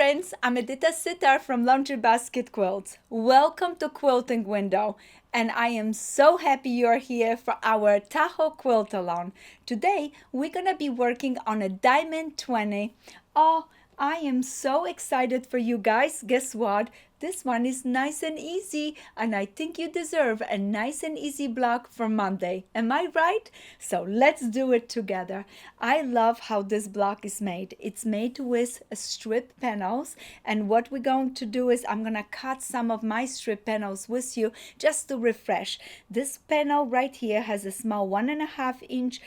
friends, I'm Edyta Sitar from Laundry Basket Quilts. Welcome to Quilting Window, and I am so happy you're here for our Tahoe quilt along. Today, we're gonna be working on a Diamond 20. Oh, I am so excited for you guys. Guess what? This one is nice and easy, and I think you deserve a nice and easy block for Monday. Am I right? So let's do it together. I love how this block is made. It's made with strip panels, and what we're going to do is I'm gonna cut some of my strip panels with you just to refresh. This panel right here has a small 1.5 inch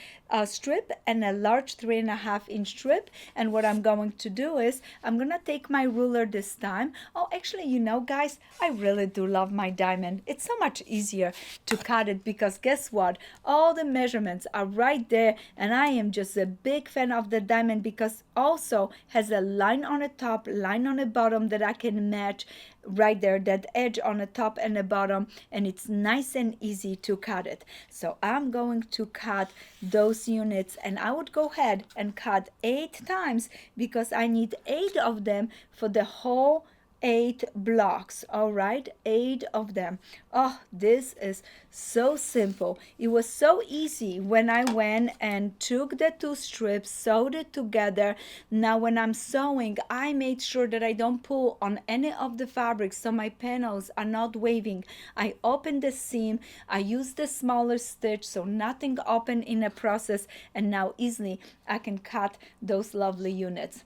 strip and a large 3.5 inch strip, and what I'm going to do is I'm gonna take my ruler this time. Oh, actually, you know, guys, I really do love my diamond. It's so much easier to cut it because guess what? All the measurements are right there, and I am just a big fan of the diamond because also has a line on the top, line on the bottom that I can match right there, that edge on the top and the bottom, and it's nice and easy to cut it. So I'm going to cut those units, and I would go ahead and cut 8 times because I need 8 of them for the whole 8 blocks. All right, 8 of them. Oh, this is so simple. It was so easy when I went and took the 2 strips, sewed it together. Now when I'm sewing, I made sure that I don't pull on any of the fabrics so my panels are not waving. I opened the seam, I used the smaller stitch so nothing opened in the process, and now easily I can cut those lovely units.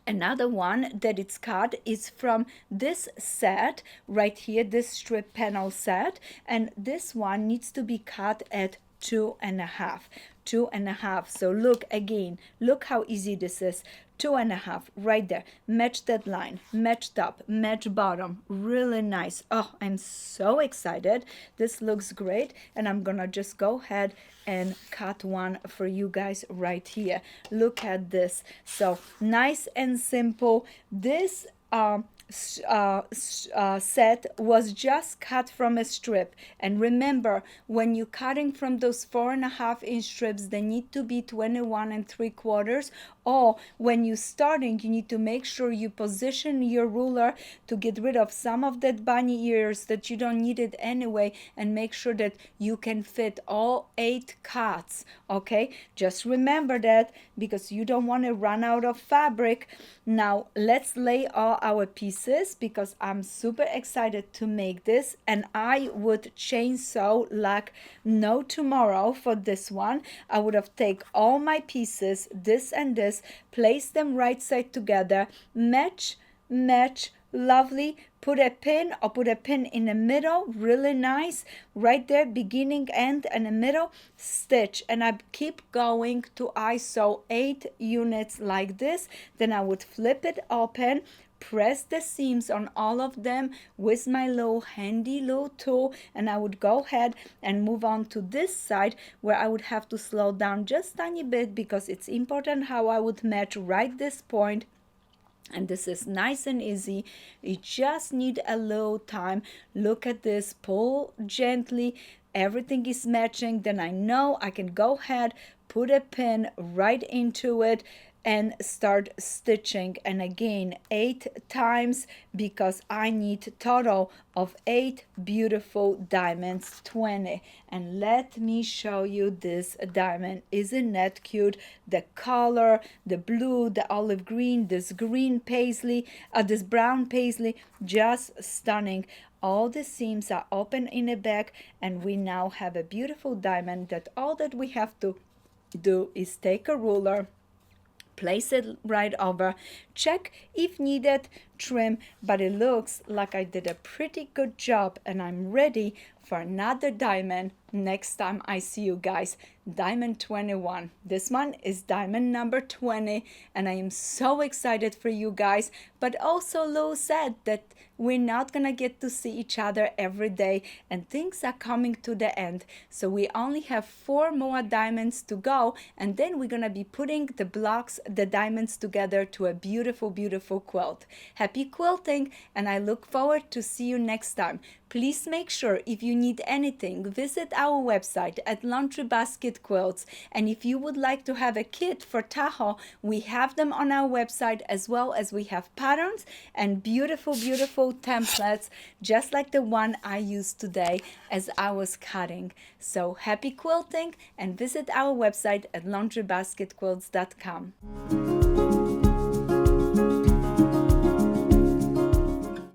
Another one that it's cut is from this set right here, this strip panel set, and this one needs to be cut at 2.5. 2.5. So look again, look how easy this is. 2.5 right there. Match that line, match top, match bottom. Really nice. Oh, I'm so excited. This looks great, and I'm gonna just go ahead and cut one for you guys right here. Look at this. So nice and simple. This set was just cut from a strip, and remember, when you're cutting from those 4.5 inch strips, they need to be 21 3/4, or when you're starting, you need to make sure you position your ruler to get rid of some of that bunny ears that you don't need it anyway, and make sure that you can fit all 8 cuts. Okay, just remember that because you don't want to run out of fabric. Now let's lay all our pieces because I'm super excited to make this, and I would chainsaw like no tomorrow for this one. I would have take all my pieces, this and this, place them right side together, match, lovely, put a pin or put a pin in the middle, really nice, right there, beginning, end, and the middle, stitch, and I keep going till I sew 8 units like this. Then I would flip it open, press the seams on all of them with my little handy little tool, and I would go ahead and move on to this side where I would have to slow down just tiny bit because it's important how I would match right this point. And this is nice and easy. You just need a little time. Look at this, pull gently, everything is matching. Then I know I can go ahead, put a pin right into it, and start stitching. And again, 8 times because I need total of 8 beautiful diamonds, 20. And let me show you this diamond. Isn't that cute? The color, the blue, the olive green, this green paisley, this brown paisley, just stunning. All the seams are open in the back, and we now have a beautiful diamond that all that we have to do is take a ruler, place it right over, check if needed, trim, but it looks like I did a pretty good job, and I'm ready for another diamond next time I see you guys. Diamond 21. This one is diamond number 20, and I am so excited for you guys, but also a little sad that we're not gonna get to see each other every day, and things are coming to the end. So we only have 4 more diamonds to go, and then we're gonna be putting the blocks, the diamonds together to a beautiful, beautiful quilt. Happy quilting, and I look forward to see you next time. Please make sure if you you need anything, visit our website at Laundry Basket Quilts. And if you would like to have a kit for Tahoe, we have them on our website, as well as we have patterns and beautiful, beautiful templates, just like the one I used today as I was cutting. So happy quilting, and visit our website at laundrybasketquilts.com.